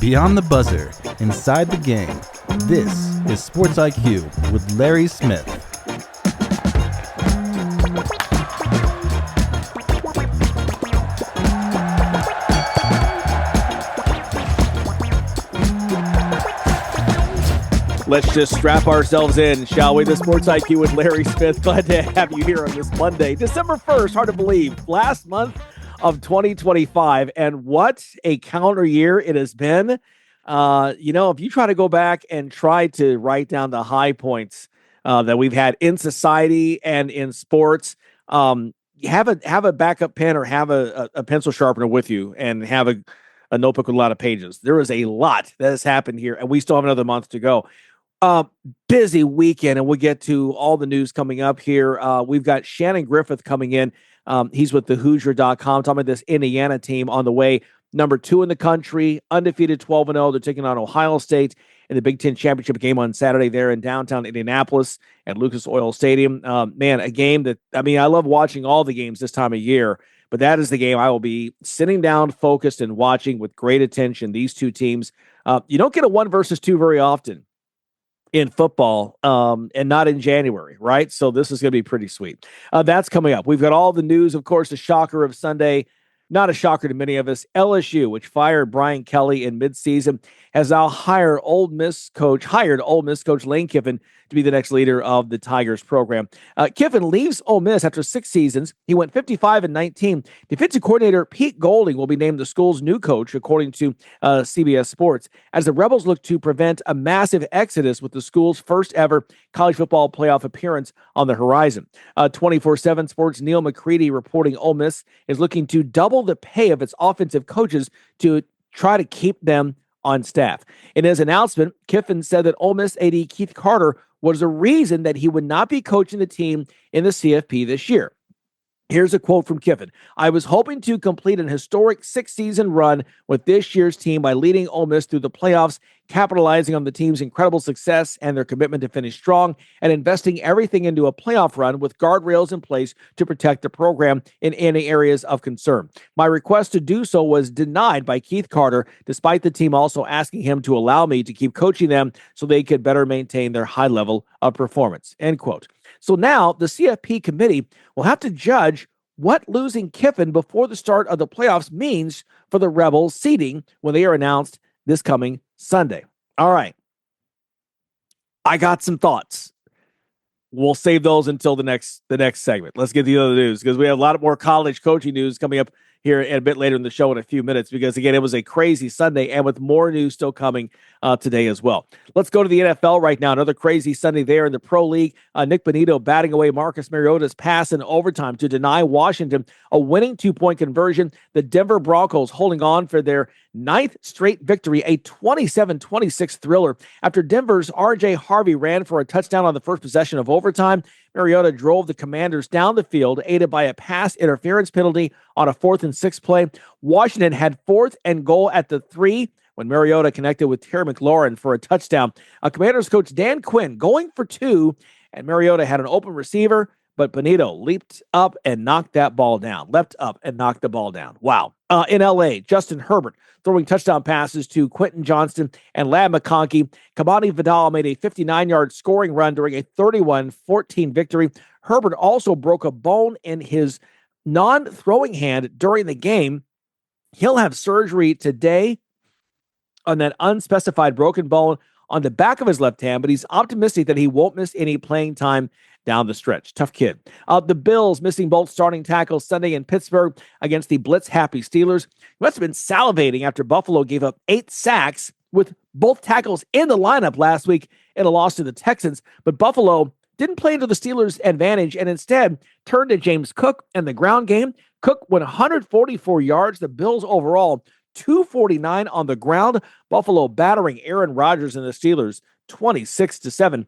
Beyond the buzzer, inside the game, this is Sports IQ with Larry Smith. Let's just strap ourselves in, shall we? The Sports IQ with Larry Smith. Glad to have you here on this Monday, December 1st. Hard to believe. Last month of 2025. And what a calendar year it has been. If you try to go back and try to write down the high points that we've had in society and in sports, have a backup pen or have a pencil sharpener with you and have a notebook with a lot of pages. There is a lot that has happened here, and we still have another month to go. Busy weekend, and we'll get to all the news coming up here. We've got Shannon Griffith coming in. He's with the Hoosier.com, talking about this Indiana team on the way. Number 2 in the country, undefeated 12-0. They're taking on Ohio State in the Big Ten Championship game on Saturday there in downtown Indianapolis at Lucas Oil Stadium. A game that, I love watching all the games this time of year, but that is the game I will be sitting down, focused, and watching with great attention. These two teams. You don't get a 1 versus 2 very often in football, and not in January, right? So this is going to be pretty sweet. That's coming up. We've got all the news, of course, the shocker of Sunday. Not a shocker to many of us. LSU, which fired Brian Kelly in midseason, has now hired Ole Miss coach Lane Kiffin to be the next leader of the Tigers program. Kiffin leaves Ole Miss after 6 seasons. He went 55-19. Defensive coordinator Pete Golding will be named the school's new coach, according to CBS Sports, as the Rebels look to prevent a massive exodus with the school's first ever college football playoff appearance on the horizon. 24/7 Sports' Neil McCready reporting Ole Miss is looking to double the pay of its offensive coaches to try to keep them on staff. In his announcement, Kiffin said that Ole Miss AD Keith Carter was the reason that he would not be coaching the team in the CFP this year. Here's a quote from Kiffin. "I was hoping to complete an historic 6-season run with this year's team by leading Ole Miss through the playoffs, capitalizing on the team's incredible success and their commitment to finish strong, and investing everything into a playoff run with guardrails in place to protect the program in any areas of concern. My request to do so was denied by Keith Carter, despite the team also asking him to allow me to keep coaching them so they could better maintain their high level of performance." End quote. So now the CFP committee will have to judge what losing Kiffin before the start of the playoffs means for the Rebels seeding when they are announced this coming Sunday. All right. I got some thoughts. We'll save those until the next segment. Let's get the other news because we have a lot more college coaching news coming up here a bit later in the show in a few minutes because, again, it was a crazy Sunday and with more news still coming today as well. Let's go to the NFL right now. Another crazy Sunday there in the Pro League. Nick Bonito batting away Marcus Mariota's pass in overtime to deny Washington a winning 2-point conversion. The Denver Broncos holding on for their 9th straight victory, a 27-26 thriller. After Denver's R.J. Harvey ran for a touchdown on the first possession of overtime, Mariota drove the Commanders down the field, aided by a pass interference penalty on a 4th and 6 play. Washington had 4th and goal at the 3 when Mariota connected with Terry McLaurin for a touchdown. Commanders coach Dan Quinn going for 2, and Mariota had an open receiver, but Bonito leapt up and knocked that ball down. Leapt up and knocked the ball down. Wow. In L.A., Justin Herbert throwing touchdown passes to Quentin Johnston and Ladd McConkey. Kamani Vidal made a 59-yard scoring run during a 31-14 victory. Herbert also broke a bone in his non-throwing hand during the game. He'll have surgery today on that unspecified broken bone on the back of his left hand, but he's optimistic that he won't miss any playing time down the stretch. Tough kid. The Bills missing both starting tackles Sunday in Pittsburgh against the blitz-happy Steelers. He must have been salivating after Buffalo gave up 8 sacks with both tackles in the lineup last week in a loss to the Texans, but Buffalo didn't play to the Steelers' advantage and instead turned to James Cook and the ground game. Cook went 144 yards. The Bills overall 249 on the ground. Buffalo battering Aaron Rodgers and the Steelers 26-7.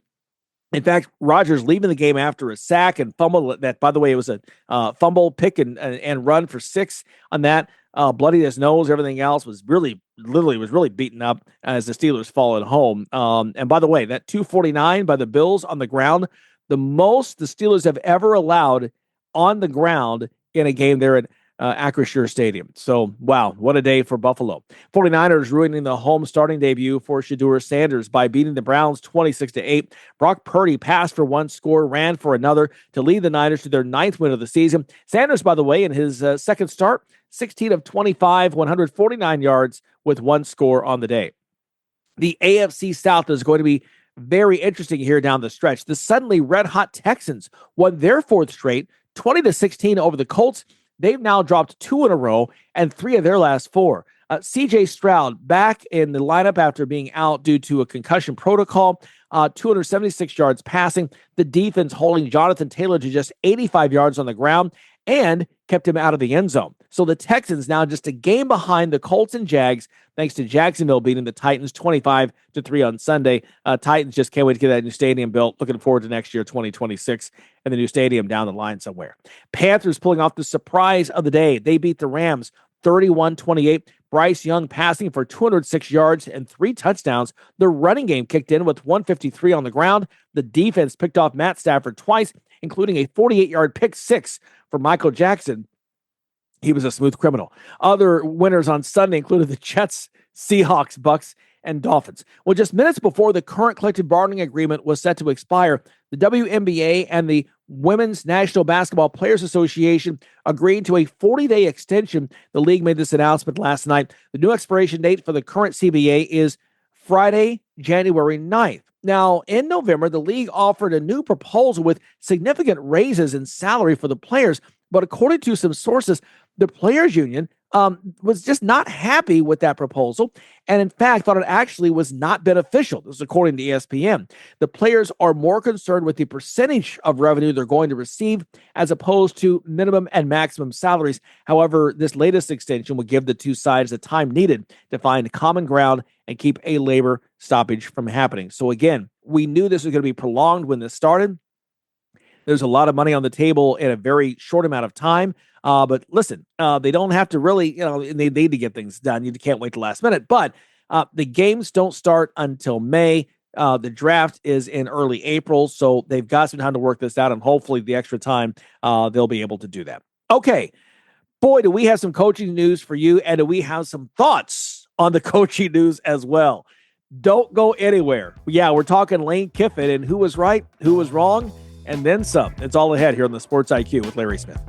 In fact, Rodgers leaving the game after a sack and fumble. That, by the way, it was a fumble, pick, and run for 6 on that. Bloodied his nose. Everything else was really beaten up as the Steelers fall at home. And by the way, that 249 by the Bills on the ground, the most the Steelers have ever allowed on the ground in a game there at Acrisure Stadium. So, wow, what a day for Buffalo. 49ers ruining the home starting debut for Shedeur Sanders by beating the Browns 26-8. Brock Purdy passed for one score, ran for another to lead the Niners to their 9th win of the season. Sanders, by the way, in his second start, 16 of 25, 149 yards with one score on the day. The AFC South is going to be very interesting here down the stretch. The suddenly red-hot Texans won their fourth straight, 20-16 over the Colts. They've now dropped 2 in a row and 3 of their last 4. C.J. Stroud back in the lineup after being out due to a concussion protocol, 276 yards passing. The defense holding Jonathan Taylor to just 85 yards on the ground and kept him out of the end zone. So the Texans now just a game behind the Colts and Jags, thanks to Jacksonville beating the Titans 25-3 on Sunday. Titans just can't wait to get that new stadium built. Looking forward to next year, 2026, and the new stadium down the line somewhere. Panthers pulling off the surprise of the day. They beat the Rams 31-28. Bryce Young passing for 206 yards and 3 touchdowns. The running game kicked in with 153 on the ground. The defense picked off Matt Stafford twice, including a 48-yard pick six for Michael Jackson. He was a smooth criminal. Other winners on Sunday included the Jets, Seahawks, Bucks, and Dolphins. Well, just minutes before the current collective bargaining agreement was set to expire, the WNBA and the Women's National Basketball Players Association agreed to a 40-day extension. The league made this announcement last night. The new expiration date for the current CBA is Friday, January 9th. Now, in November, the league offered a new proposal with significant raises in salary for the players, but according to some sources, the players' union was just not happy with that proposal, and in fact thought it actually was not beneficial. This is according to ESPN. The players are more concerned with the percentage of revenue they're going to receive as opposed to minimum and maximum salaries. However, this latest extension will give the two sides the time needed to find common ground and keep a labor stoppage from happening. So again, we knew this was going to be prolonged when this started. There's a lot of money on the table in a very short amount of time. But listen, they don't have to really, they need to get things done. You can't wait till last minute. But the games don't start until May. The draft is in early April. So they've got some time to work this out. And hopefully the extra time, they'll be able to do that. Okay. Boy, do we have some coaching news for you. And do we have some thoughts on the coaching news as well? Don't go anywhere. Yeah, we're talking Lane Kiffin and who was right, who was wrong, and then some. It's all ahead here on the Sports IQ with Larry Smith.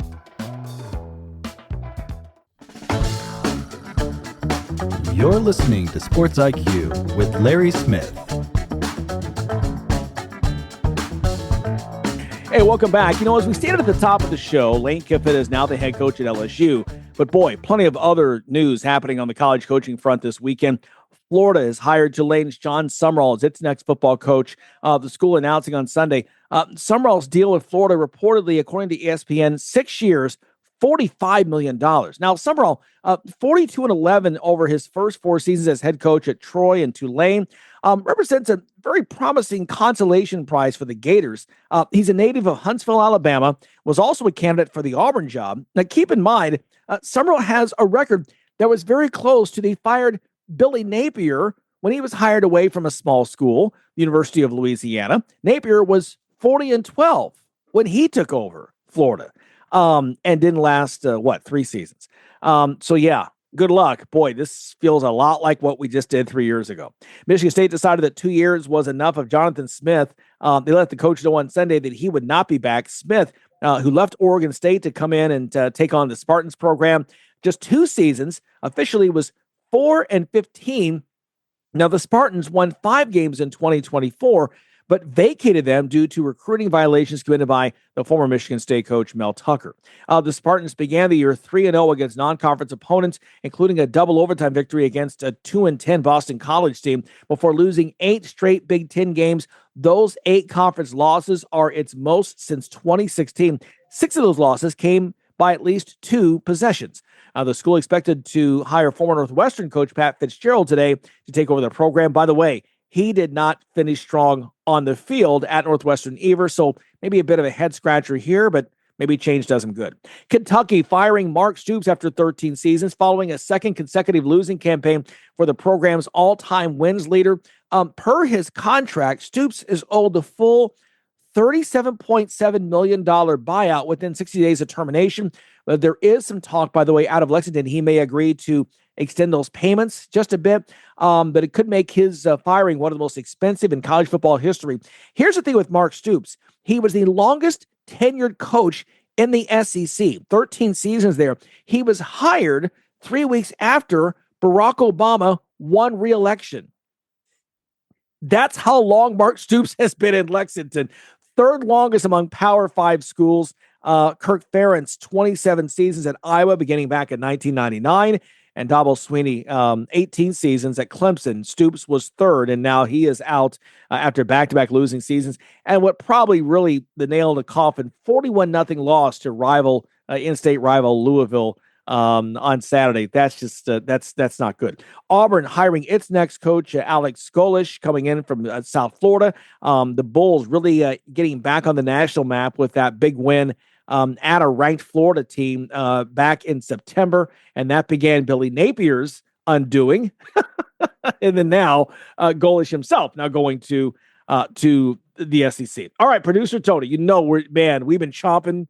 You're listening to Sports IQ with Larry Smith. Hey, welcome back. As we stated at the top of the show, Lane Kiffin is now the head coach at LSU. But boy, plenty of other news happening on the college coaching front this weekend. Florida has hired Tulane's John Sumrall as its next football coach. The school announcing on Sunday, Sumrall's deal with Florida reportedly, according to ESPN, 6 years, $45 million. Now, Sumrall, 42-11 over his first 4 seasons as head coach at Troy and Tulane, represents a very promising consolation prize for the Gators. He's a native of Huntsville, Alabama, was also a candidate for the Auburn job. Now, keep in mind, Sumrall has a record that was very close to the fired Billy Napier when he was hired away from a small school, the University of Louisiana. Napier was 40-12 when he took over Florida. And didn't last, 3 seasons. So yeah, good luck. Boy, this feels a lot like what we just did 3 years ago. Michigan State decided that 2 years was enough of Jonathan Smith. They let the coach know on Sunday that he would not be back. Smith, who left Oregon State to come in and take on the Spartans program, just 2 seasons, officially was 4-15. Now, the Spartans won 5 games in 2024, but vacated them due to recruiting violations committed by the former Michigan State coach, Mel Tucker. The Spartans began the year 3-0 against non-conference opponents, including a double overtime victory against a 2-10 Boston College team before losing 8 straight Big Ten games. Those 8 conference losses are its most since 2016. 6 of those losses came by at least 2 possessions. The school expected to hire former Northwestern coach Pat Fitzgerald today to take over the program. By the way, he did not finish strong on the field at Northwestern either, so maybe a bit of a head scratcher here, but maybe change does him good. Kentucky firing Mark Stoops after 13 seasons following a second consecutive losing campaign for the program's all-time wins leader. Per his contract, Stoops is owed the full $37.7 million buyout within 60 days of termination. There is some talk, by the way, out of Lexington. He may agree to extend those payments just a bit, but it could make his firing one of the most expensive in college football history. Here's the thing with Mark Stoops. He was the longest tenured coach in the SEC, 13 seasons there. He was hired 3 weeks after Barack Obama won re-election. That's how long Mark Stoops has been in Lexington. Third longest among Power 5 schools. Kirk Ferentz, 27 seasons at Iowa, beginning back in 1999. And Dabo Swinney, 18 seasons at Clemson. Stoops was third, and now he is out after back-to-back losing seasons. And what probably really the nail in the coffin, 41-0 loss to rival, in-state rival Louisville on Saturday. That's just that's not good. Auburn hiring its next coach, Alex Golesh, coming in from South Florida. The Bulls really getting back on the national map with that big win at a ranked Florida team back in September, and that began Billy Napier's undoing. And then now Golesh himself now going to the SEC. All right, producer Tony, we've been chomping.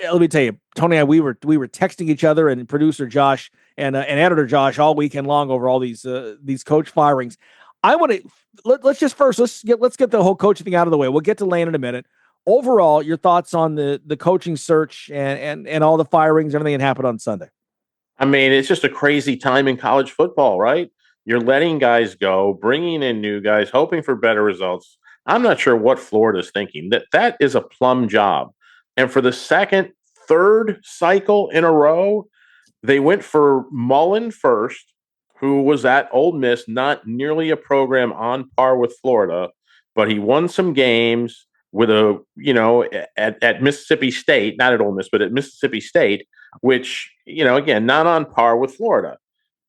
Let me tell you, Tony and I, we were texting each other, and producer Josh and editor Josh all weekend long over all these coach firings. I want to let's get the whole coaching thing out of the way. We'll get to Lane in a minute. Overall, your thoughts on the coaching search and all the firings, everything that happened on Sunday. I mean, it's just a crazy time in college football, right? You're letting guys go, bringing in new guys, hoping for better results. I'm not sure what Florida's thinking. That is a plum job. And for the third cycle in a row, they went for Mullen first, who was at Ole Miss, not nearly a program on par with Florida, but he won some games with at Mississippi State, not at Ole Miss, but at Mississippi State, which, again, not on par with Florida.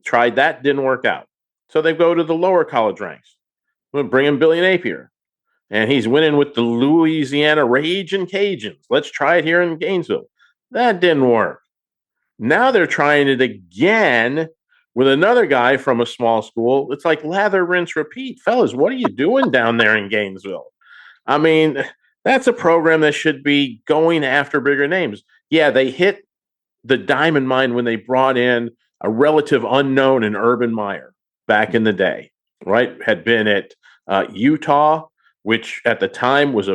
Tried that, didn't work out. So they go to the lower college ranks. We'll bring in Billy Napier. And he's winning with the Louisiana Ragin' Cajuns. Let's try it here in Gainesville. That didn't work. Now they're trying it again with another guy from a small school. It's like lather, rinse, repeat. Fellas, what are you doing down there in Gainesville? I mean, that's a program that should be going after bigger names. Yeah, they hit the diamond mine when they brought in a relative unknown in Urban Meyer back in the day, right? Had been at Utah, which at the time was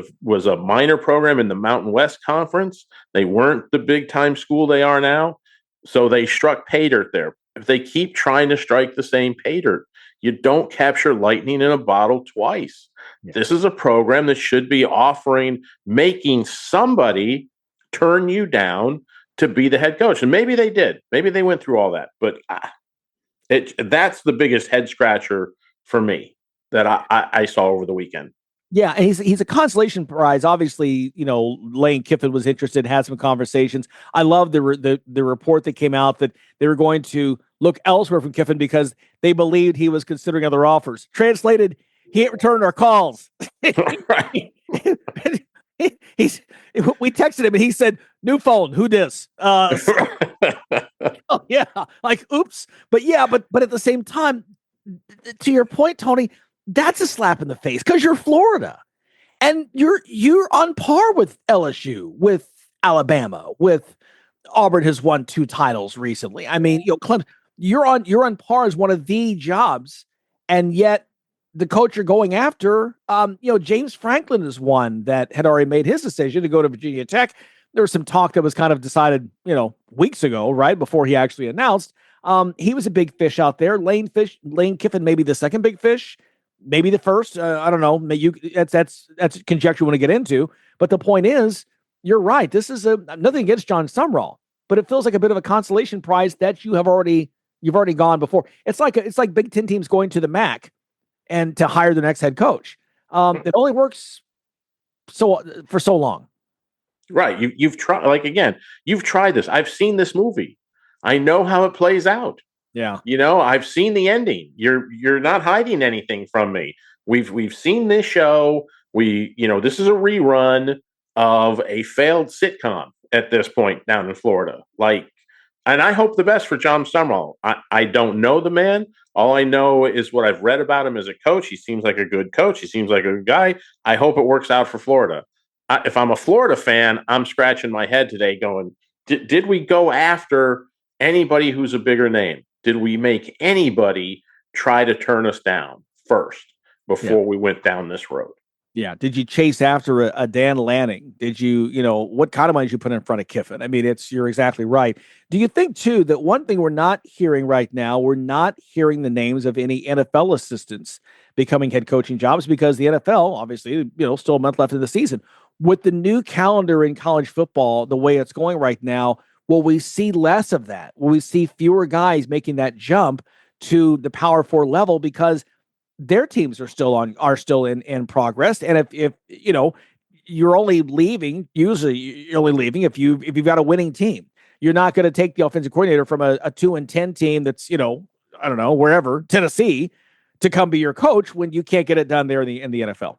a minor program in the Mountain West Conference. They weren't the big time school they are now. So they struck pay dirt there. If they keep trying to strike the same pay dirt, you don't capture lightning in a bottle twice. Yeah. This is a program that should be making somebody turn you down to be the head coach. And maybe they did. Maybe they went through all that. But that's the biggest head scratcher for me that I saw over the weekend. Yeah, and he's a consolation prize. Obviously, Lane Kiffin was interested, had some conversations. I love the report that came out that they were going to look elsewhere from Kiffin because they believed he was considering other offers. Translated, he ain't returned our calls. Right. We texted him and he said, "New phone, who dis?" Oh yeah, like oops. But at the same time, to your point, Tony, that's a slap in the face because you're Florida and you're on par with LSU, with Alabama, with Auburn has won 2 titles recently. I mean, Clemson, you're on par as one of the jobs, and yet the coach you're going after, James Franklin is one that had already made his decision to go to Virginia Tech. There was some talk that was kind of decided, weeks ago, right before he actually announced. He was a big fish out there. Lane Kiffin, maybe the second big fish. Maybe the first, I don't know. That's conjecture we want to get into. But the point is, you're right. This is nothing against John Sumrall, but it feels like a bit of a consolation prize that you've already gone before. It's like Big Ten teams going to the MAC and to hire the next head coach. It only works for so long. Right. You've tried. You've tried this. I've seen this movie. I know how it plays out. Yeah. I've seen the ending. You're not hiding anything from me. We've seen this show. This is a rerun of a failed sitcom at this point down in Florida. And I hope the best for John Sumrall. I don't know the man. All I know is what I've read about him as a coach. He seems like a good coach. He seems like a good guy. I hope it works out for Florida. if I'm a Florida fan, I'm scratching my head today going, did we go after anybody who's a bigger name? Did we make anybody try to turn us down first before we went down this road? Yeah. Did you chase after a Dan Lanning? Did you, what kind of money did you put in front of Kiffin? I mean, you're exactly right. Do you think, too, that one thing we're not hearing right now, we're not hearing the names of any NFL assistants becoming head coaching jobs because the NFL, obviously, still a month left of the season. With the new calendar in college football, the way it's going right now, will we see less of that? Will we see fewer guys making that jump to the Power Four level because their teams are still in progress? And if you're only leaving, usually you're only leaving if you've got a winning team. You're not going to take the offensive coordinator from a 2-10 team that's, I don't know, wherever, Tennessee, to come be your coach when you can't get it done there in the NFL.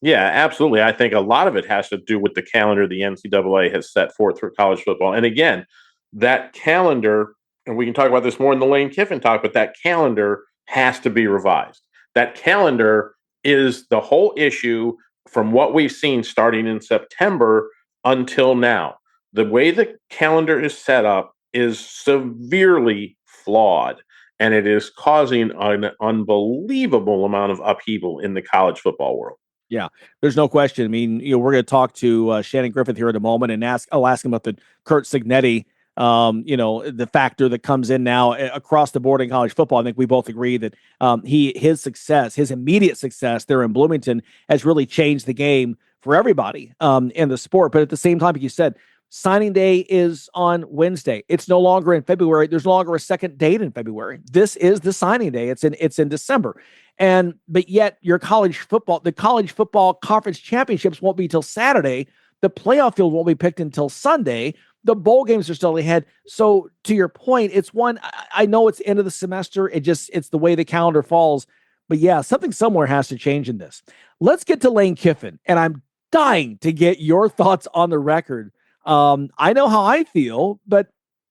Yeah, absolutely. I think a lot of it has to do with the calendar the NCAA has set forth for college football. And again, that calendar, and we can talk about this more in the Lane Kiffin talk, but that calendar has to be revised. That calendar is the whole issue from what we've seen starting in September until now. The way the calendar is set up is severely flawed, and it is causing an unbelievable amount of upheaval in the college football world. Yeah, there's no question. I mean, we're going to talk to Shannon Griffith here in a moment and I'll ask him about the Kurt Signetti, the factor that comes in now across the board in college football. I think we both agree that his immediate success there in Bloomington has really changed the game for everybody in the sport. But at the same time, like you said, signing day is on Wednesday. It's no longer in February. There's no longer a second date in February. This is the signing day. It's in December. But yet the college football conference championships won't be till Saturday. The playoff field won't be picked until Sunday. The bowl games are still ahead. So to your point, it's one, I know it's end of the semester. It's the way the calendar falls, but yeah, something somewhere has to change in this. Let's get to Lane Kiffin, and I'm dying to get your thoughts on the record. I know how I feel, but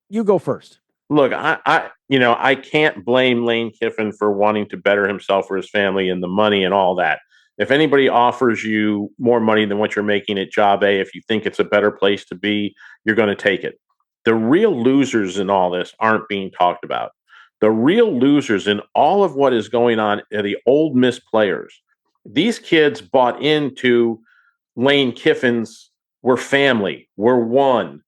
you go first. Look, I can't blame Lane Kiffin for wanting to better himself for his family and the money and all that. If anybody offers you more money than what you're making at job A, if you think it's a better place to be, you're going to take it. The real losers in all this aren't being talked about. The real losers in all of what is going on are the Ole Miss players. These kids bought into Lane Kiffin's "we're family, we're one,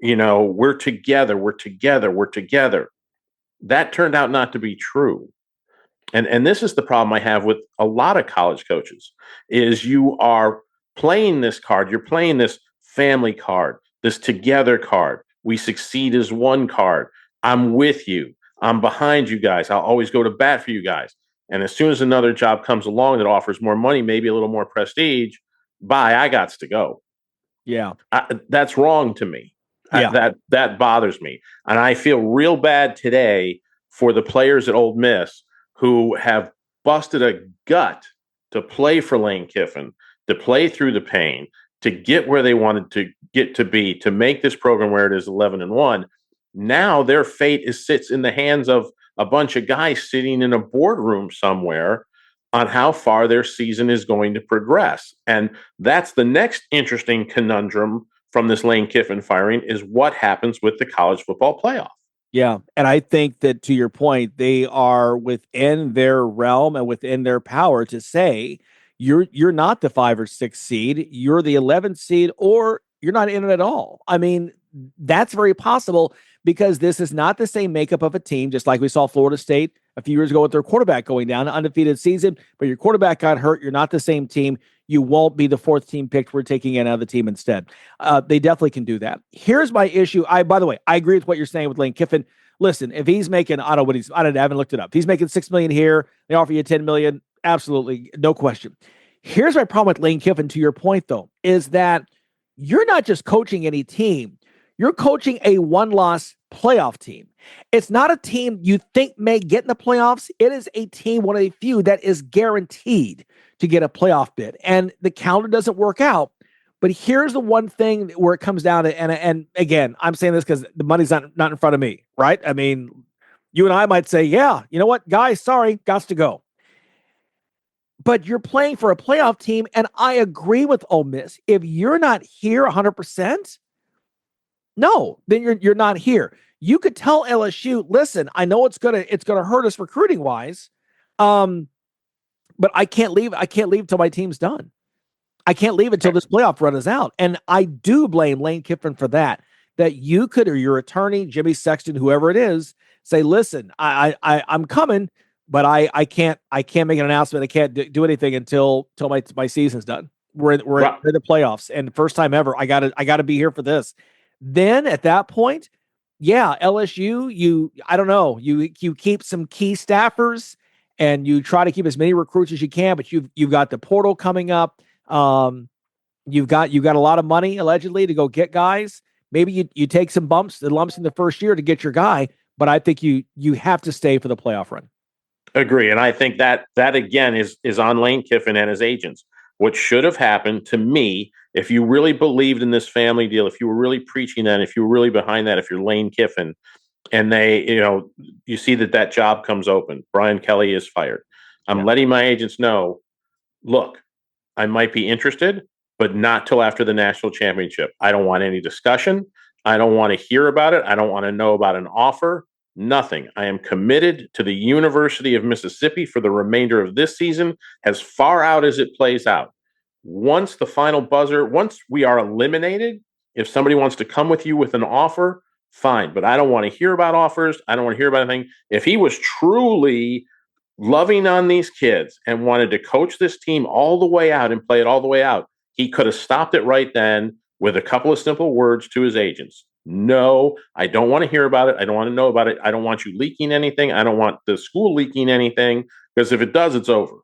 we're together, we're together, we're together." That turned out not to be true. And this is the problem I have with a lot of college coaches is you are playing this card, you're playing this family card, this together card. We succeed as one card. I'm with you. I'm behind you guys. I'll always go to bat for you guys. And as soon as another job comes along that offers more money, maybe a little more prestige, bye, I gots to go. Yeah. That's wrong to me. Yeah. That bothers me. And I feel real bad today for the players at Ole Miss who have busted a gut to play for Lane Kiffin, to play through the pain, to get where they wanted to get to be, to make this program where it is 11-1. Now their fate sits in the hands of a bunch of guys sitting in a boardroom somewhere on how far their season is going to progress. And that's the next interesting conundrum from this Lane Kiffin firing is what happens with the college football playoff. Yeah. And I think that to your point, they are within their realm and within their power to say, you're not the 5 or 6 seed, you're the 11th seed, or you're not in it at all. I mean, that's very possible because this is not the same makeup of a team, just like we saw Florida State a few years ago with their quarterback going down, an undefeated season, but your quarterback got hurt. You're not the same team. You won't be the 4th team picked. We're taking another team instead. They definitely can do that. Here's my issue. By the way, I agree with what you're saying with Lane Kiffin. Listen, if he's making, I haven't looked it up. If he's making $6 million here, they offer you $10 million. Absolutely. No question. Here's my problem with Lane Kiffin, to your point, though, is that you're not just coaching any team. You're coaching a one-loss playoff team. It's not a team you think may get in the playoffs. It is a team, one of the few, that is guaranteed to get a playoff bid. And the calendar doesn't work out. But here's the one thing where it comes down to, and again, I'm saying this because the money's not in front of me, right? I mean, you and I might say, yeah, you know what, guys, sorry, gots to go. but you're playing for a playoff team, and I agree with Ole Miss. If you're not here 100%, no, then you're not here. You could tell LSU, listen, I know it's gonna hurt us recruiting wise, but I can't leave. I can't leave until my team's done. I can't leave until this playoff run is out. And I do blame Lane Kiffin for that. That you could, or your attorney, Jimmy Sexton, whoever it is, say, listen, I'm coming, but I can't make an announcement. I can't do anything until my season's done. We're in the playoffs, and first time ever, I gotta be here for this. Then at that point, yeah, LSU, I don't know, you keep some key staffers and you try to keep as many recruits as you can, but you've got the portal coming up. You've got a lot of money allegedly to go get guys. Maybe you take some lumps in the first year to get your guy, but I think you have to stay for the playoff run. Agree, and I think that again is on Lane Kiffin and his agents. What should have happened to me, if you really believed in this family deal, if you were really preaching that, if you were really behind that, if you're Lane Kiffin, and they, you see that job comes open, Brian Kelly is fired. I'm letting my agents know, look, I might be interested, but not till after the national championship. I don't want any discussion. I don't want to hear about it. I don't want to know about an offer. Nothing. I am committed to the University of Mississippi for the remainder of this season, as far out as it plays out. Once the final buzzer, once we are eliminated, if somebody wants to come with you with an offer, fine. But I don't want to hear about offers. I don't want to hear about anything. If he was truly loving on these kids and wanted to coach this team all the way out and play it all the way out, he could have stopped it right then with a couple of simple words to his agents. No, I don't want to hear about it. I don't want to know about it. I don't want you leaking anything. I don't want the school leaking anything, because if it does, it's over.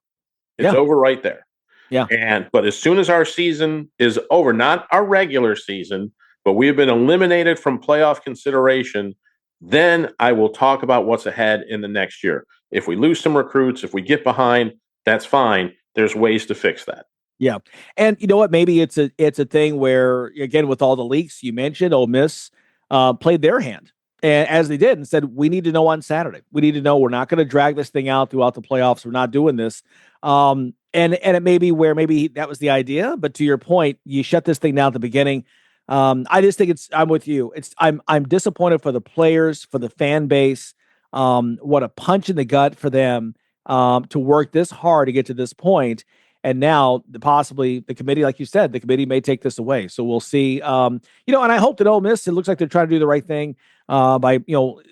It's over right there. Yeah. But as soon as our season is over, not our regular season, but we have been eliminated from playoff consideration, then I will talk about what's ahead in the next year. If we lose some recruits, if we get behind, that's fine. There's ways to fix that. Yeah. And you know what? Maybe it's a thing where, again, with all the leaks you mentioned, Ole Miss played their hand, and as they did, and said, we need to know on Saturday. We need to know we're not going to drag this thing out throughout the playoffs. We're not doing this. And it may be where maybe that was the idea. But to your point, you shut this thing down at the beginning. I just think I'm with you. I'm disappointed for the players, for the fan base. What a punch in the gut for them to work this hard to get to this point. And now possibly the committee, like you said, the committee may take this away. So we'll see. And I hope that Ole Miss, it looks like they're trying to do the right thing by,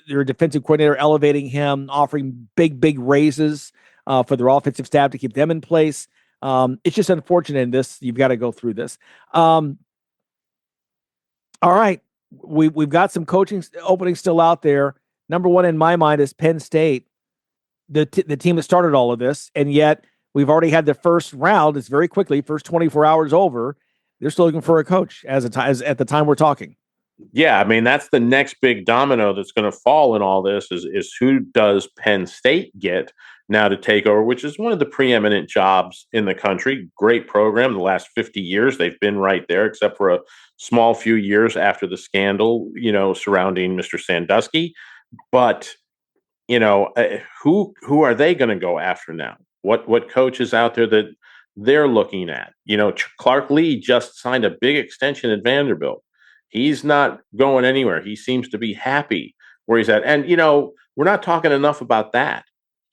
their defensive coordinator elevating him, offering big raises for their offensive staff to keep them in place. It's just unfortunate in this. You've got to go through this. All right. We've got some coaching openings still out there. Number one in my mind is Penn State, the team that started all of this, and yet we've already had the first round. It's very quickly, first 24 hours over. They're still looking for a coach as at the time we're talking. Yeah, I mean, that's the next big domino that's going to fall in all this is who does Penn State get now to take over, which is one of the preeminent jobs in the country. Great program. The last 50 years, they've been right there, except for a small few years after the scandal, surrounding Mr. Sandusky. But, who are they going to go after now? What coach is out there that they're looking at? Clark Lee just signed a big extension at Vanderbilt. He's not going anywhere. He seems to be happy where he's at. And, we're not talking enough about that.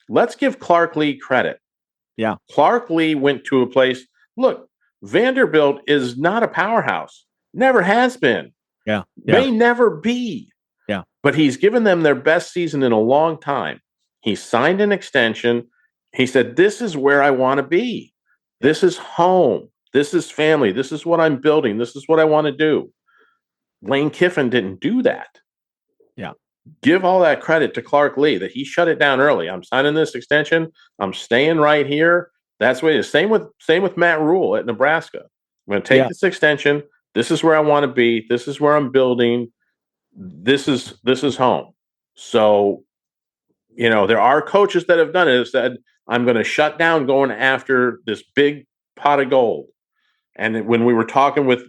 Let's give Clark Lee credit. Yeah. Clark Lee went to a place. Look, Vanderbilt is not a powerhouse. Never has been. Yeah. May never be. Yeah. But he's given them their best season in a long time. He signed an extension. He said, this is where I want to be. This is home. This is family. This is what I'm building. This is what I want to do. Lane Kiffin didn't do that. Yeah. Give all that credit to Clark Lee that he shut it down early. I'm signing this extension. I'm staying right here. That's what it is. Same with Matt Rule at Nebraska. I'm going to take this extension. This is where I want to be. This is where I'm building. This is home. So, there are coaches that have done it. Have said, I'm going to shut down going after this big pot of gold. And when we were talking with,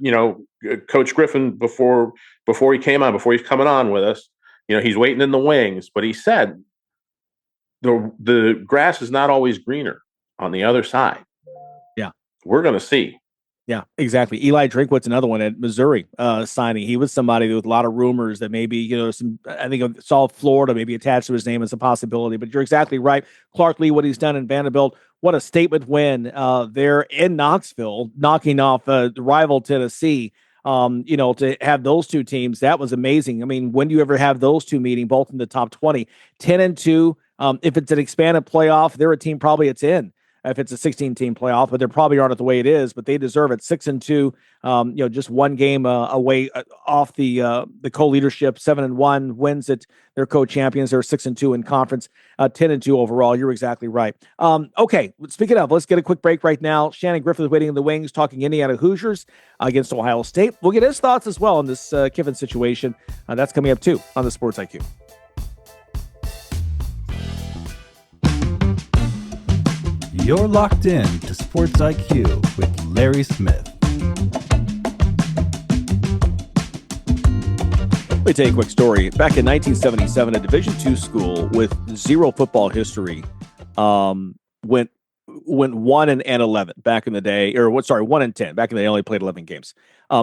Coach Griffin before he came on, before he's coming on with us, he's waiting in the wings. But he said the grass is not always greener. on the other side. Yeah. We're going to see. Yeah, exactly. Eli Drinkwitz, another one at Missouri signing. He was somebody with a lot of rumors that maybe, I think I saw Florida maybe attached to his name as a possibility, but you're exactly right. Clark Lee, what he's done in Vanderbilt, what a statement win there in Knoxville, knocking off the rival Tennessee. To have those two teams, that was amazing. I mean, when do you ever have those two meeting both in the top 20, 10-2? If it's an expanded playoff, they're a team probably it's in. If it's a 16-team playoff, but they probably aren't the way it is. But they deserve it. 6-2, just one game away off the co-leadership. 7-1 wins it. They're co-champions. They're 6-2 in conference. 10-2 overall. You're exactly right. Okay, speaking of, let's get a quick break right now. Shannon Griffith waiting in the wings, talking Indiana Hoosiers against Ohio State. We'll get his thoughts as well on this Kiffin situation. That's coming up too on the Sports IQ. You're locked in to Sports IQ with Larry Smith. Let me tell you a quick story. Back in 1977, a Division II school with zero football history went 1-11 back in the day, 1-10. Back in the day, they only played 11 games.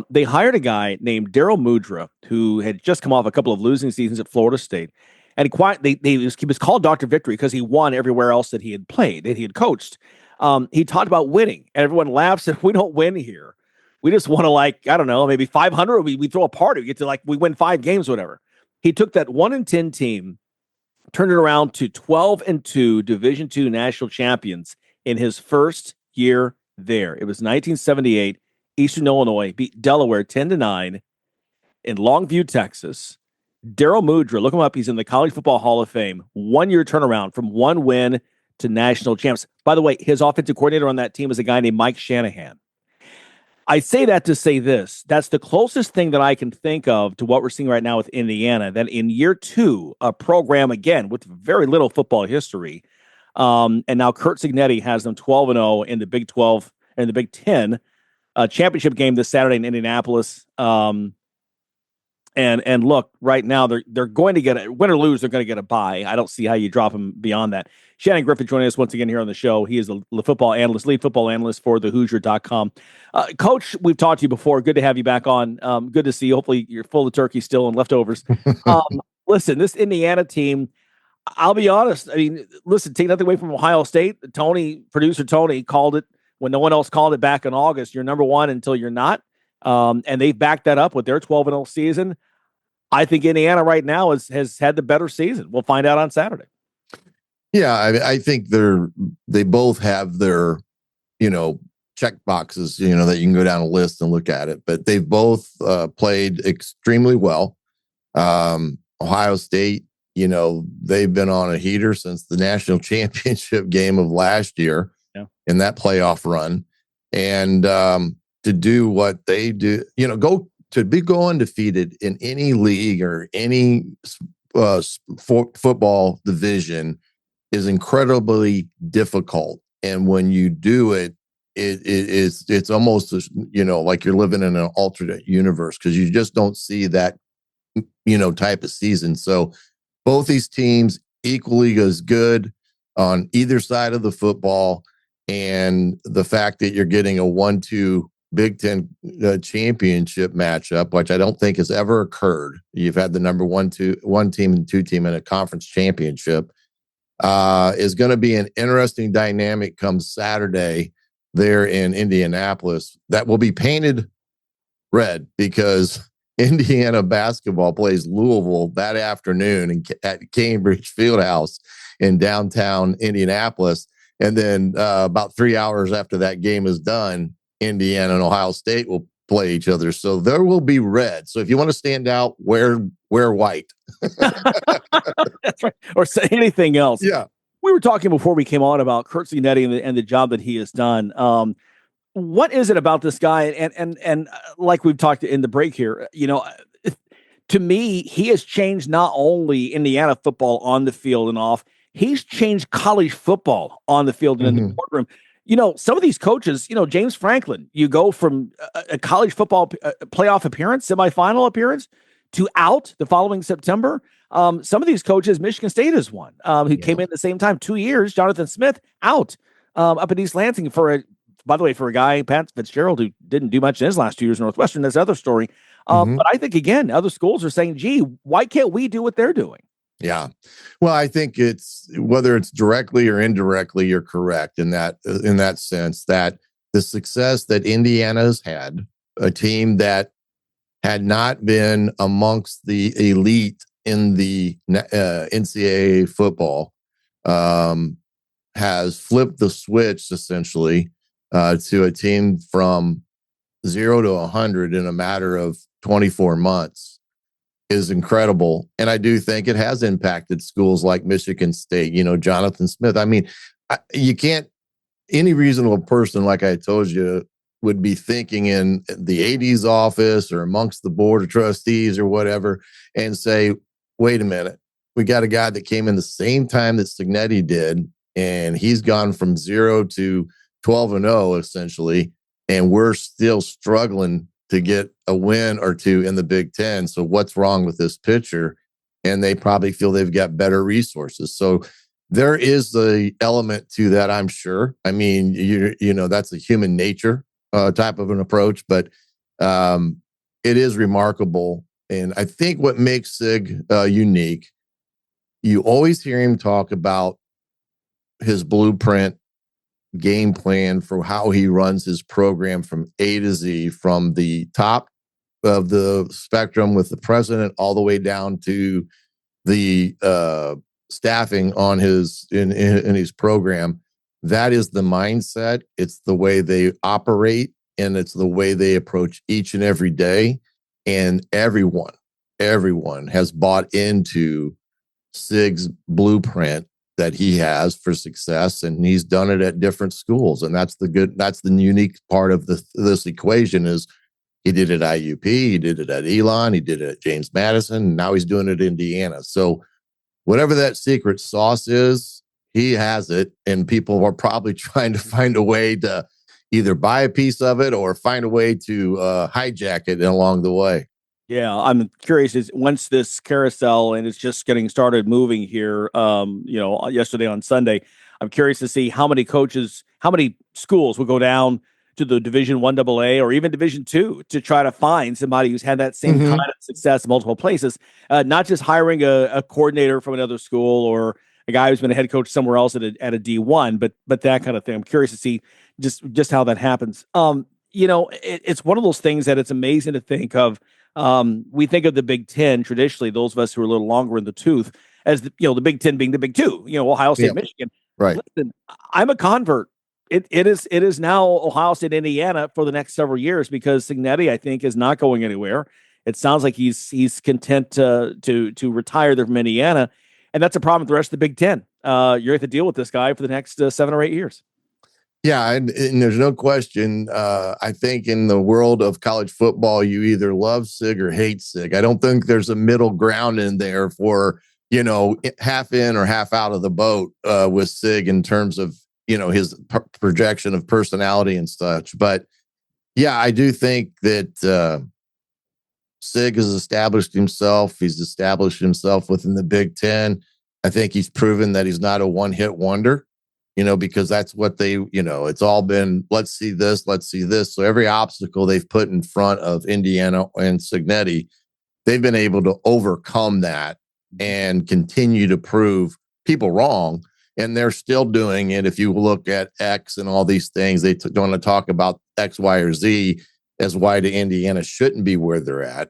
They hired a guy named Daryl Mudra, who had just come off a couple of losing seasons at Florida State. And he was called Dr. Victory because he won everywhere else that he had played, that he had coached. He talked about winning, and everyone laughs if we don't win here. We just want to, maybe 500. We throw a party. We get to we win 5 games, whatever. He took that 1-10 team, turned it around to 12-2 Division II national champions in his first year there. It was 1978. Eastern Illinois beat Delaware 10-9 in Longview, Texas. Daryl Mudra, look him up. He's in the College Football Hall of Fame. 1 year turnaround from one win to national champs. By the way, his offensive coordinator on that team is a guy named Mike Shanahan. I say that to say this. That's the closest thing that I can think of to what we're seeing right now with Indiana, that in year 2, a program, again, with very little football history, and now Curt Signetti has them 12-0 in the Big 12 and the Big 10 championship game this Saturday in Indianapolis. And look, right now they're going to get win or lose. They're going to get a bye. I don't see how you drop them beyond that. Shannon Griffith joining us once again here on the show. He is the lead football analyst for thehoosier.com. Coach, we've talked to you before. Good to have you back on. Good to see you. Hopefully you're full of turkey still and leftovers. Listen, this Indiana team, I'll be honest. I mean, listen, take nothing away from Ohio State. Producer Tony called it when no one else called it back in August. You're number one until you're not. And they've backed that up with their 12-0 season. I think Indiana right now has had the better season. We'll find out on Saturday. Yeah, I think they both have their, check boxes, that you can go down a list and look at it. But they've both played extremely well. Ohio State, they've been on a heater since the national championship game of last year in that playoff run. And to do what they do, go undefeated in any league or any football division is incredibly difficult. And when you do it, it's almost, like you're living in an alternate universe because you just don't see that, type of season. So both these teams equally as good on either side of the football. And the fact that you're getting a 1-2 Big Ten championship matchup, which I don't think has ever occurred. You've had the number one team and 2 team in a conference championship. Is going to be an interesting dynamic come Saturday there in Indianapolis. That will be painted red because Indiana basketball plays Louisville that afternoon at Cambridge Fieldhouse in downtown Indianapolis. And then about 3 hours after that game is done, Indiana and Ohio State will play each other. So there will be red. So if you want to stand out, wear white. That's right. Or say anything else. Yeah. We were talking before we came on about Curt Signetti and the job that he has done. What is it about this guy? And like we've talked in the break here, to me, he has changed not only Indiana football on the field and off, he's changed college football on the field and in the courtroom. Some of these coaches, James Franklin, you go from a college football playoff appearance, semifinal appearance, to out the following September. Some of these coaches, Michigan State is one, who came in at the same time, 2 years, Jonathan Smith, out. up in East Lansing by the way, for a guy, Pat Fitzgerald, who didn't do much in his last 2 years at Northwestern. That's another story. But I think, again, other schools are saying, gee, why can't we do what they're doing? Yeah. Well, I think it's whether it's directly or indirectly, you're correct in that sense that the success that Indiana's had, a team that had not been amongst the elite in the NCAA football, has flipped the switch essentially to a team from 0 to 100 in a matter of 24 months. Is incredible. And I do think it has impacted schools like Michigan State, Jonathan Smith. I mean, you can't, any reasonable person, like I told you, would be thinking in the AD's office or amongst the board of trustees or whatever and say, wait a minute, we got a guy that came in the same time that Signetti did, and he's gone from 0 to 12-0 essentially, and we're still struggling to get a win or two in the Big Ten. So what's wrong with this pitcher? And they probably feel they've got better resources. So there is the element to that, I'm sure. I mean, that's a human nature type of an approach, but it is remarkable. And I think what makes Sig unique, you always hear him talk about his blueprint game plan for how he runs his program from A to Z, from the top of the spectrum with the president all the way down to the staffing on in his program. That is the mindset. It's the way they operate, and it's the way they approach each and every day. And everyone has bought into Sig's blueprint that he has for success, and he's done it at different schools. And that's the unique part of this equation is he did it at IUP, he did it at Elon, he did it at James Madison, and now he's doing it at Indiana. So whatever that secret sauce is, he has it, and people are probably trying to find a way to either buy a piece of it or find a way to hijack it along the way. Yeah, I'm curious. Is once this carousel and it's just getting started moving here, yesterday on Sunday, I'm curious to see how many schools will go down to the Division I AA or even Division II to try to find somebody who's had that same kind of success in multiple places. Not just hiring a coordinator from another school or a guy who's been a head coach somewhere else at a D1, but that kind of thing. I'm curious to see just how that happens. It's one of those things that it's amazing to think of. We think of the Big Ten traditionally, those of us who are a little longer in the tooth, as the Big Ten being the Big Two, Ohio State, Michigan. Right. Listen, I'm a convert. It is now Ohio State, Indiana for the next several years because Signetti, I think, is not going anywhere. It sounds like he's content to retire there from Indiana, and that's a problem with the rest of the Big Ten. You're going to have to deal with this guy for the next 7 or 8 years. Yeah, and there's no question. I think in the world of college football, you either love Sig or hate Sig. I don't think there's a middle ground in there for, half in or half out of the boat with Sig in terms of, his projection of personality and such. But yeah, I do think that Sig has established himself. He's established himself within the Big Ten. I think he's proven that he's not a one-hit wonder. Because that's what it's all been, let's see this. So every obstacle they've put in front of Indiana and Signetti, they've been able to overcome that and continue to prove people wrong. And they're still doing it. If you look at X and all these things, they don't want to talk about X, Y, or Z as why the Indiana shouldn't be where they're at.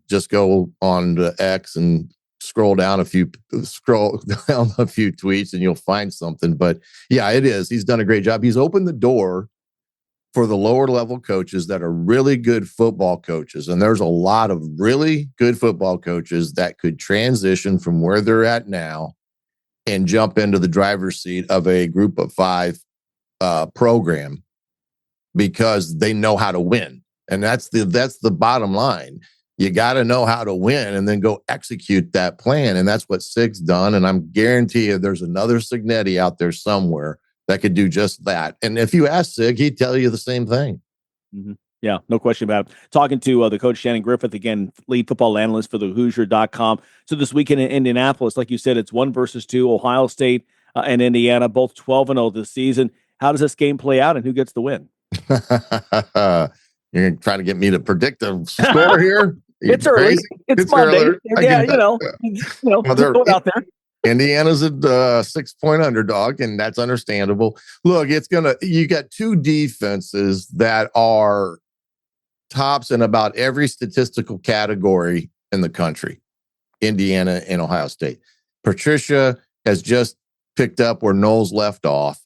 Just go on to X and scroll down a few tweets and you'll find something. But yeah, it is. He's done a great job. He's opened the door for the lower level coaches that are really good football coaches. And there's a lot of really good football coaches that could transition from where they're at now and jump into the driver's seat of a group of 5 program because they know how to win. And that's the bottom line. You got to know how to win and then go execute that plan. And that's what Sig's done. And I'm guarantee you there's another Signetti out there somewhere that could do just that. And if you ask Sig, he'd tell you the same thing. Mm-hmm. Yeah, no question about it. Talking to the coach, Shannon Griffith, again, lead football analyst for the Hoosier.com. So this weekend in Indianapolis, like you said, it's 1 versus 2, Ohio State and Indiana, both 12-0 this season. How does this game play out, and who gets the win? You're trying to get me to predict a score here? It's early. It's Monday. Early. Yeah, throw it out there. Indiana's a 6-point underdog, and that's understandable. Look, you got two defenses that are tops in about every statistical category in the country, Indiana and Ohio State. Patricia has just picked up where Knowles left off,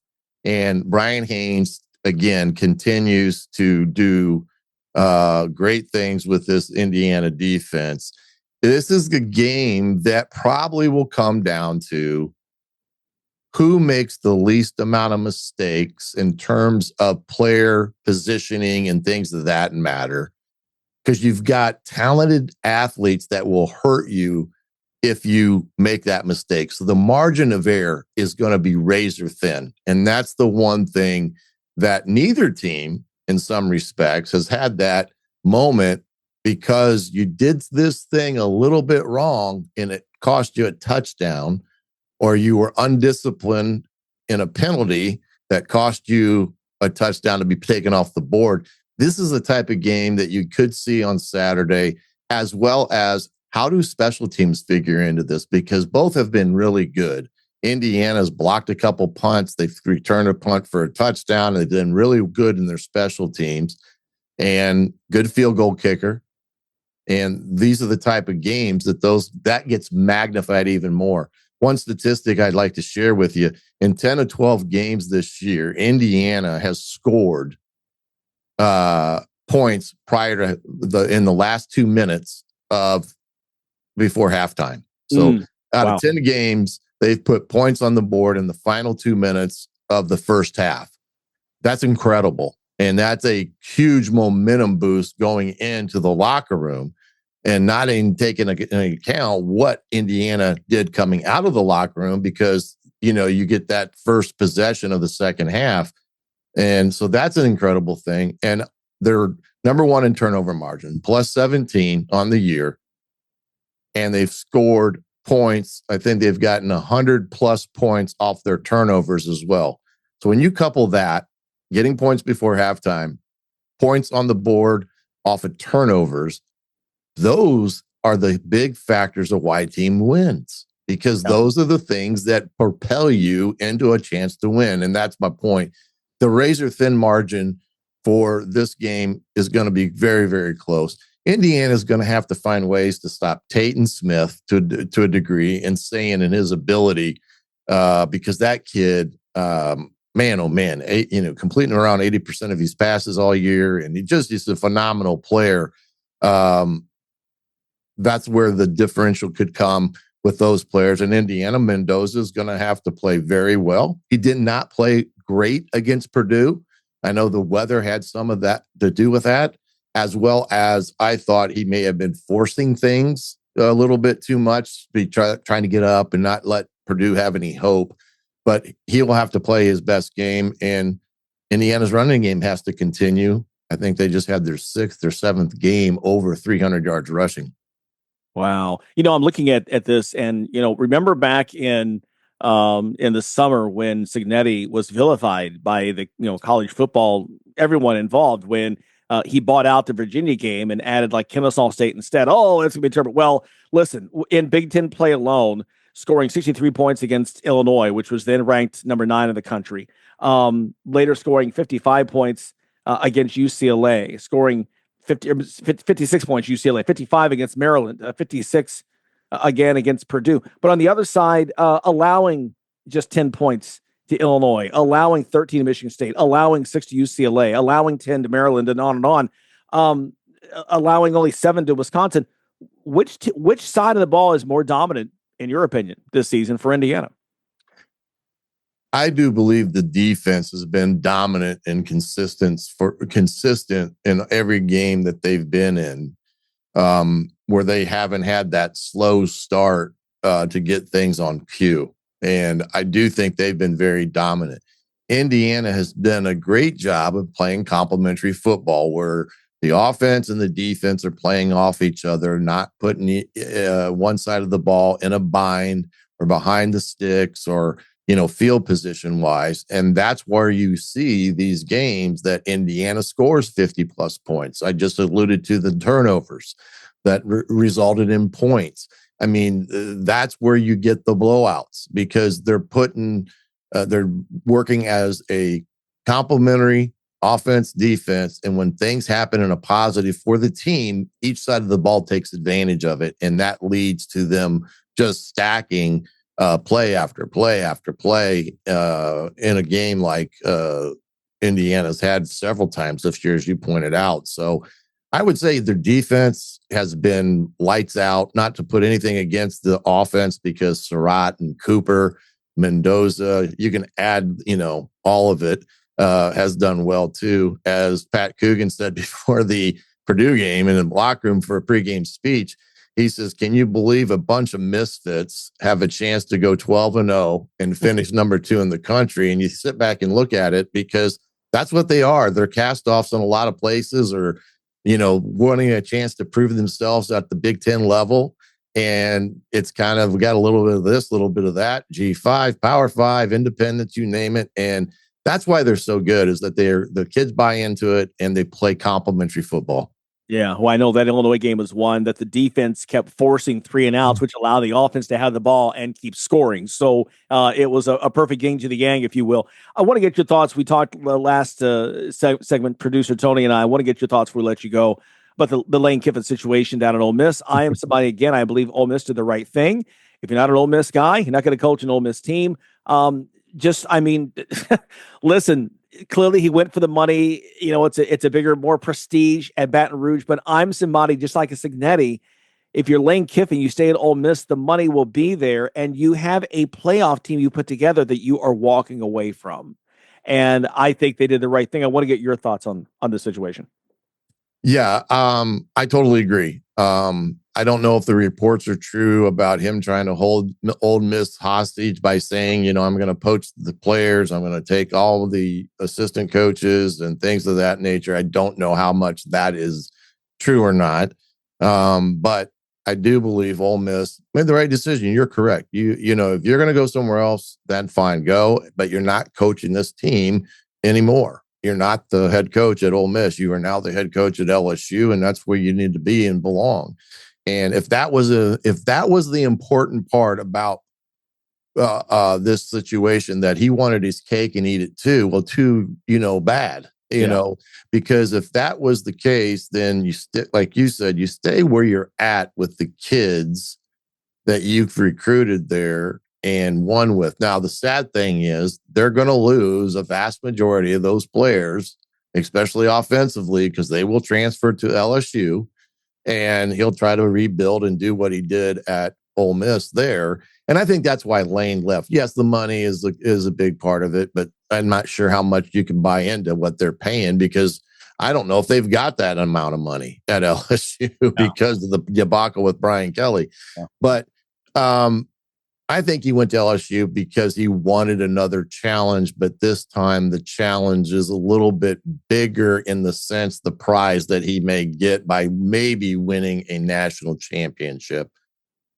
and Brian Haynes, again, continues to do great things with this Indiana defense. This is the game that probably will come down to who makes the least amount of mistakes in terms of player positioning and things of that matter. Because you've got talented athletes that will hurt you if you make that mistake. So the margin of error is going to be razor thin. And that's the one thing that neither team, in some respects, has had that moment, because you did this thing a little bit wrong and it cost you a touchdown, or you were undisciplined in a penalty that cost you a touchdown to be taken off the board. This is the type of game that you could see on Saturday, as well as how do special teams figure into this, because both have been really good. Indiana's blocked a couple punts. They've returned a punt for a touchdown. They've been really good in their special teams and good field goal kicker. And these are the type of games that gets magnified even more. One statistic I'd like to share with you: in 10 of 12 games this year, Indiana has scored points prior to in the last 2 minutes before halftime. So out of 10 games, they've put points on the board in the final 2 minutes of the first half. That's incredible. And that's a huge momentum boost going into the locker room, and not even taking into account what Indiana did coming out of the locker room, because, you get that first possession of the second half. And so that's an incredible thing. And they're number one in turnover margin, plus 17 on the year. And they've scored points. I think they've gotten 100 plus points off their turnovers as well. So when you couple that, getting points before halftime, points on the board off of turnovers, those are the big factors of why a team wins, because those are the things that propel you into a chance to win. And that's my point. The razor thin margin for this game is going to be very, very close. Indiana is going to have to find ways to stop Tatum Smith to a degree, and saying in his ability, because that kid, man, oh man, completing around 80% of his passes all year, and he's a phenomenal player. That's where the differential could come with those players. And Indiana, Mendoza is going to have to play very well. He did not play great against Purdue. I know the weather had some of that to do with that, as well as I thought he may have been forcing things a little bit too much, trying to get up and not let Purdue have any hope. But he will have to play his best game, and Indiana's running game has to continue. I think they just had their 6th or 7th game over 300 yards rushing. Wow. I'm looking at this, and, remember back in the summer when Signetti was vilified by the, college football, everyone involved, when he bought out the Virginia game and added like Kennesaw State instead. Oh, it's going to be terrible. Well, listen, in Big Ten play alone, scoring 63 points against Illinois, which was then ranked number 9 in the country. Later scoring 55 points against UCLA, scoring 56 points UCLA, 55 against Maryland, 56 again against Purdue. But on the other side, allowing just 10 points to Illinois, allowing 13 to Michigan State, allowing 6 to UCLA, allowing 10 to Maryland, and on, allowing only 7 to Wisconsin. Which side of the ball is more dominant, in your opinion, this season for Indiana? I do believe the defense has been dominant and consistent in every game that they've been in, where they haven't had that slow start to get things on cue. And I do think they've been very dominant. Indiana has done a great job of playing complementary football, where the offense and the defense are playing off each other, not putting one side of the ball in a bind or behind the sticks or field position wise. And that's where you see these games that Indiana scores 50 plus points. I just alluded to the turnovers that resulted in points. I mean, that's where you get the blowouts because they're working as a complementary offense, defense. And when things happen in a positive for the team, each side of the ball takes advantage of it. And that leads to them just stacking play after play after play in a game like Indiana's had several times this year, as you pointed out. So I would say their defense has been lights out, not to put anything against the offense because Surratt and Cooper, Mendoza, you can add, all of it, has done well too. As Pat Coogan said before the Purdue game in the locker room for a pregame speech, he says, can you believe a bunch of misfits have a chance to go 12-0 and finish number 2 in the country? And you sit back and look at it because that's what they are. They're cast-offs in a lot of places or, wanting a chance to prove themselves at the Big Ten level. And it's kind of, we got a little bit of this, a little bit of that, G5, Power 5, independents, you name it. And that's why they're so good is that the kids buy into it and they play complementary football. Yeah, well, I know that Illinois game was one that the defense kept forcing 3 and outs, which allowed the offense to have the ball and keep scoring. So it was a perfect yin to the yang, if you will. I want to get your thoughts. We talked last segment, producer Tony and I want to get your thoughts before we let you go. But the Lane Kiffin situation down at Ole Miss, I am somebody, again, I believe Ole Miss did the right thing. If you're not an Ole Miss guy, you're not going to coach an Ole Miss team. Listen, clearly he went for the money. It's a bigger, more prestige at Baton Rouge, but I'm somebody just like a Signetti. If you're Lane Kiffin, you stay at Ole Miss, the money will be there and you have a playoff team you put together that you are walking away from. And I think they did the right thing. I want to get your thoughts on the situation. Yeah, I totally agree. I don't know if the reports are true about him trying to hold Ole Miss hostage by saying, I'm going to poach the players. I'm going to take all of the assistant coaches and things of that nature. I don't know how much that is true or not. But I do believe Ole Miss made the right decision. You're correct. If you're going to go somewhere else, then fine, go. But you're not coaching this team anymore. You're not the head coach at Ole Miss. You are now the head coach at LSU, and that's where you need to be and belong. And if that was the important part about this situation, that he wanted his cake and eat it too, well, too, bad, because if that was the case, then like you said, you stay where you're at with the kids that you've recruited there and won with. Now, the sad thing is they're going to lose a vast majority of those players, especially offensively, because they will transfer to LSU and he'll try to rebuild and do what he did at Ole Miss there. And I think that's why Lane left. Yes, the money is a big part of it, but I'm not sure how much you can buy into what they're paying because I don't know if they've got that amount of money at LSU because of the debacle with Brian Kelly. Yeah. But I think he went to LSU because he wanted another challenge, but this time the challenge is a little bit bigger in the sense the prize that he may get by maybe winning a national championship.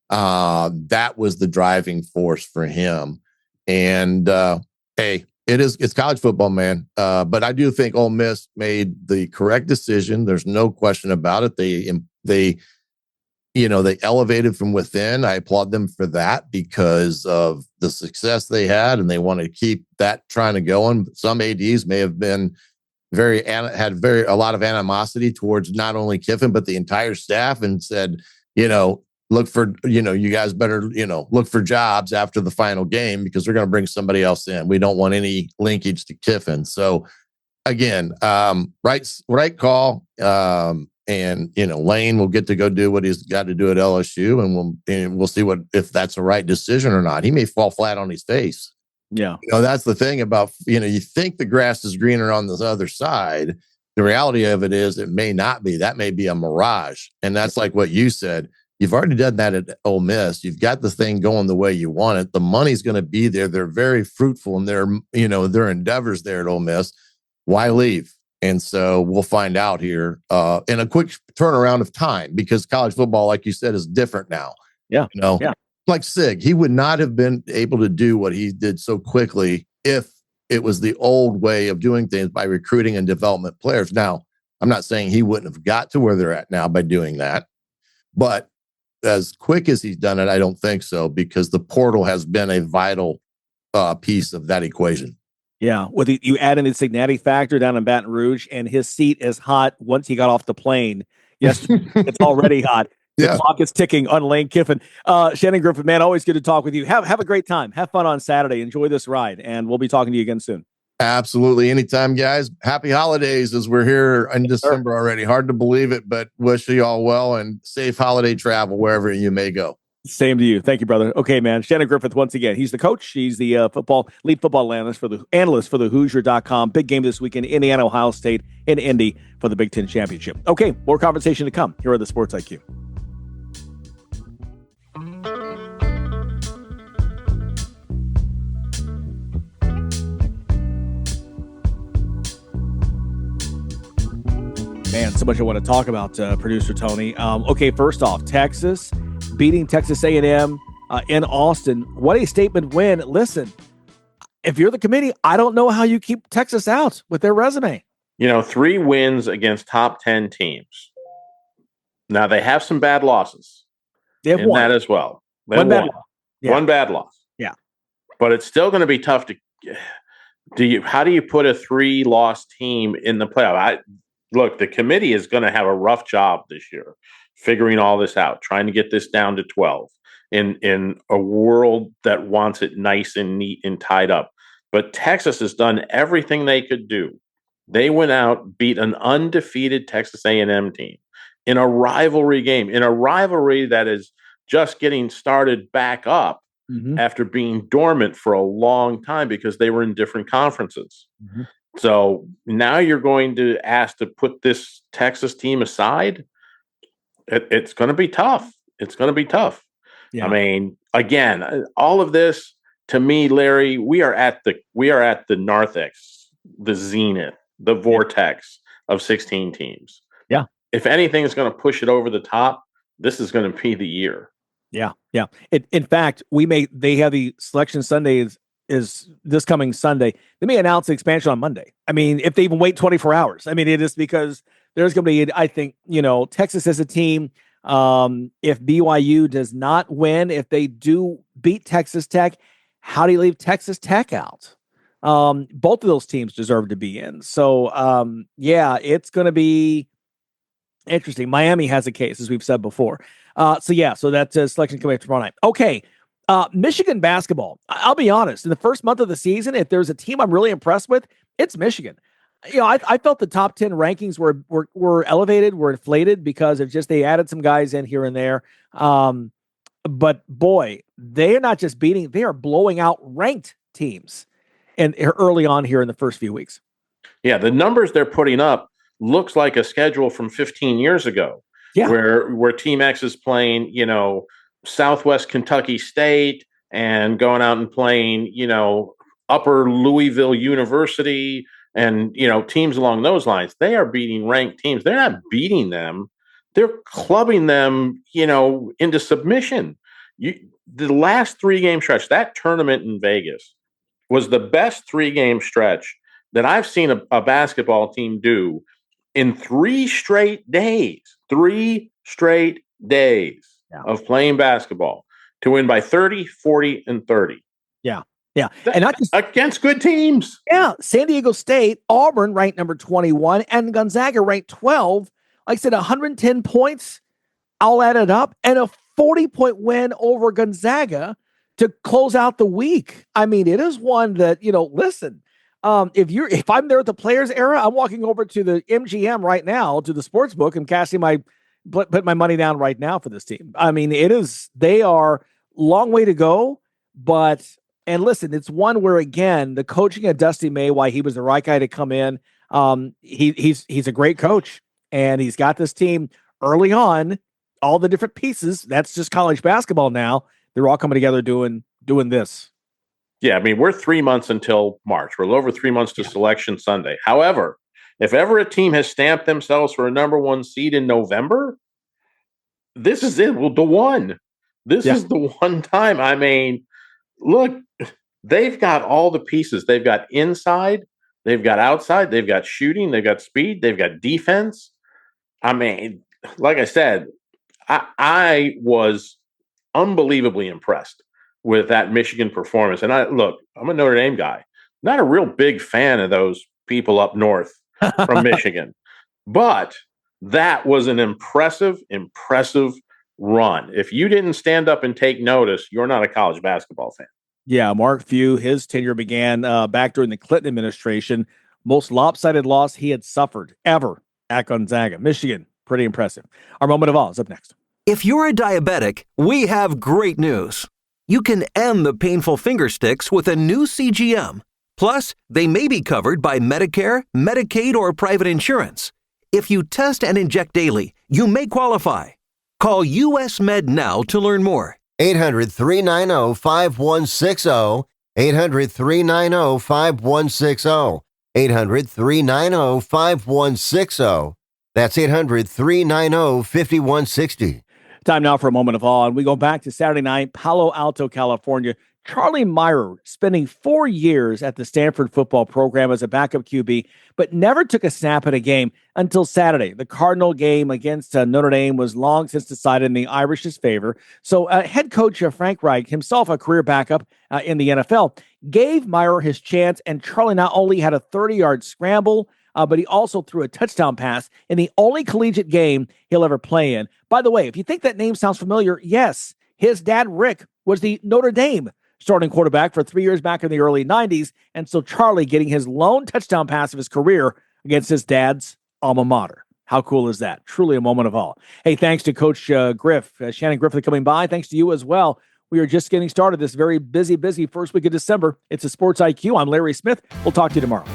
That was the driving force for him. And hey, it's college football, man. But I do think Ole Miss made the correct decision. There's no question about it. They elevated from within. I applaud them for that because of the success they had, and they want to keep that trying to go on. Some ADs may have been a lot of animosity towards not only Kiffin, but the entire staff and said, look for, you guys better, look for jobs after the final game because we're going to bring somebody else in. We don't want any linkage to Kiffin. So again, right call. And Lane will get to go do what he's got to do at LSU, and we'll see if that's the right decision or not. He may fall flat on his face. Yeah, that's the thing about you think the grass is greener on the other side. The reality of it is it may not be. That may be a mirage, and that's like what you said. You've already done that at Ole Miss. You've got the thing going the way you want it. The money's going to be there. They're very fruitful in their endeavors there at Ole Miss. Why leave? And so we'll find out here in a quick turnaround of time because college football, like you said, is different now. Yeah. Yeah. like Sig, he would not have been able to do what he did so quickly if it was the old way of doing things by recruiting and development players. Now, I'm not saying he wouldn't have got to where they're at now by doing that, but as quick as he's done it, I don't think so, because the portal has been a vital piece of that equation. Yeah, you add in the Signetti factor down in Baton Rouge, and his seat is hot once he got off the plane. Yes, it's already hot. The clock is ticking on Lane Kiffin. Shannon Griffith, man, always good to talk with you. Have a great time. Have fun on Saturday. Enjoy this ride, and we'll be talking to you again soon. Absolutely. Anytime, guys. Happy holidays as we're here in December already. Hard to believe it, but wish you all well and safe holiday travel wherever you may go. Same to you. Thank you, brother. Okay, man. Shannon Griffith, once again, he's the coach. He's the lead football analyst for the Hoosier.com. Big game this weekend, Indiana, Ohio State, in Indy for the Big Ten Championship. Okay, more conversation to come here on the Sports IQ. Man, so much I want to talk about, producer Tony. Okay, first off, Texas beating Texas A&M in Austin. What a statement win. Listen, if you're the committee, I don't know how you keep Texas out with their resume. 3 wins against top 10 teams. Now, they have some bad losses. They have one. That as well. One bad loss. Yeah. One bad loss. Yeah. But it's still going to be tough to how do you put a 3-loss team in the playoff? Look, the committee is going to have a rough job this year figuring all this out, trying to get this down to 12 in a world that wants it nice and neat and tied up. But Texas has done everything they could do. They went out, beat an undefeated Texas A&M team in a rivalry game, in a rivalry that is just getting started back up after being dormant for a long time because they were in different conferences. So now you're going to ask to put this Texas team aside. It's going to be tough. It's going to be tough. Yeah. I mean, again, all of this to me, Larry, we are at the narthex, the zenith, the vortex of 16 teams. Yeah. If anything is going to push it over the top, this is going to be the year. Yeah. Yeah. In fact, they have the selection Sunday is this coming Sunday. They may announce the expansion on Monday. I mean, if they even wait 24 hours, I mean, it is because there's going to be, I think, Texas as a team. If BYU does not win, if they do beat Texas Tech, how do you leave Texas Tech out? Both of those teams deserve to be in. So, it's going to be interesting. Miami has a case, as we've said before. So that's a selection coming up tomorrow night. Okay. Michigan basketball. I'll be honest. In the first month of the season, if there's a team I'm really impressed with, it's Michigan. I felt the top 10 rankings were elevated, were inflated because of just they added some guys in here and there. But boy, they are not just beating; they are blowing out ranked teams, and early on here in the first few weeks. Yeah, the numbers they're putting up looks like a schedule from 15 years ago. Yeah, where Team X is playing, Southwest Kentucky State and going out and playing, Upper Louisville University and, teams along those lines. They are beating ranked teams. They're not beating them. They're clubbing them, into submission. The last 3-game stretch, that tournament in Vegas was the best 3-game stretch that I've seen a basketball team do in 3 straight days. 3 straight days. Yeah. Of playing basketball to win by 30, 40, and 30. Yeah. Yeah. And not just against good teams. Yeah. San Diego State, Auburn ranked number 21, and Gonzaga ranked 12. Like I said, 110 points all added up, and a 40-point win over Gonzaga to close out the week. I mean, it is one that, listen, if I'm there at the Players Era, I'm walking over to the MGM right now, to the sports book, and put my money down right now for this team. I mean, they are long way to go, and listen, it's one where, again, the coaching of Dusty May, why he was the right guy to come in. He's a great coach, and he's got this team early on, all the different pieces. That's just college basketball now. They're all coming together doing this. Yeah. I mean, we're 3 months until March. We're over 3 months to Selection Sunday. However, if ever a team has stamped themselves for a number 1 seed in November, this is it. Well, the one. This is the one time. I mean, look, they've got all the pieces. They've got inside, they've got outside, they've got shooting, they've got speed, they've got defense. I mean, like I said, I was unbelievably impressed with that Michigan performance. And I'm a Notre Dame guy, not a real big fan of those people up north from Michigan, but that was an impressive run. If you didn't stand up and take notice, you're not a college basketball fan. Yeah, Mark Few, his tenure began back during the Clinton administration. Most lopsided loss he had suffered ever at Gonzaga. Michigan, pretty impressive. Our moment of awe is up next. If you're a diabetic, we have great news. You can end the painful finger sticks with a new CGM. Plus, they may be covered by Medicare, Medicaid, or private insurance. If you test and inject daily, you may qualify. Call US Med now to learn more. 800-390-5160. 800-390-5160. 800-390-5160. That's 800-390-5160. Time now for a moment of awe, and we go back to Saturday night, Palo Alto, California. Charlie Meyer spending 4 years at the Stanford football program as a backup QB, but never took a snap at a game until Saturday. The Cardinal game against Notre Dame was long since decided in the Irish's favor. So head coach Frank Reich, himself a career backup in the NFL, gave Meyer his chance, and Charlie not only had a 30-yard scramble, but he also threw a touchdown pass in the only collegiate game he'll ever play in. By the way, if you think that name sounds familiar, yes, his dad, Rick, was the Notre Dame starting quarterback for 3 years back in the early 90s, and so Charlie getting his lone touchdown pass of his career against his dad's alma mater. How cool is that? Truly a moment of awe. Hey, thanks to Coach Shannon Griffith coming by. Thanks to you as well. We are just getting started this very busy first week of December. It's a Sports IQ. I'm Larry Smith. We'll talk to you tomorrow.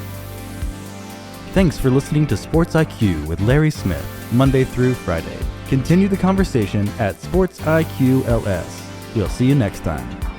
Thanks for listening to Sports IQ with Larry Smith, Monday through Friday. Continue the conversation at Sports IQ LS. We'll see you next time.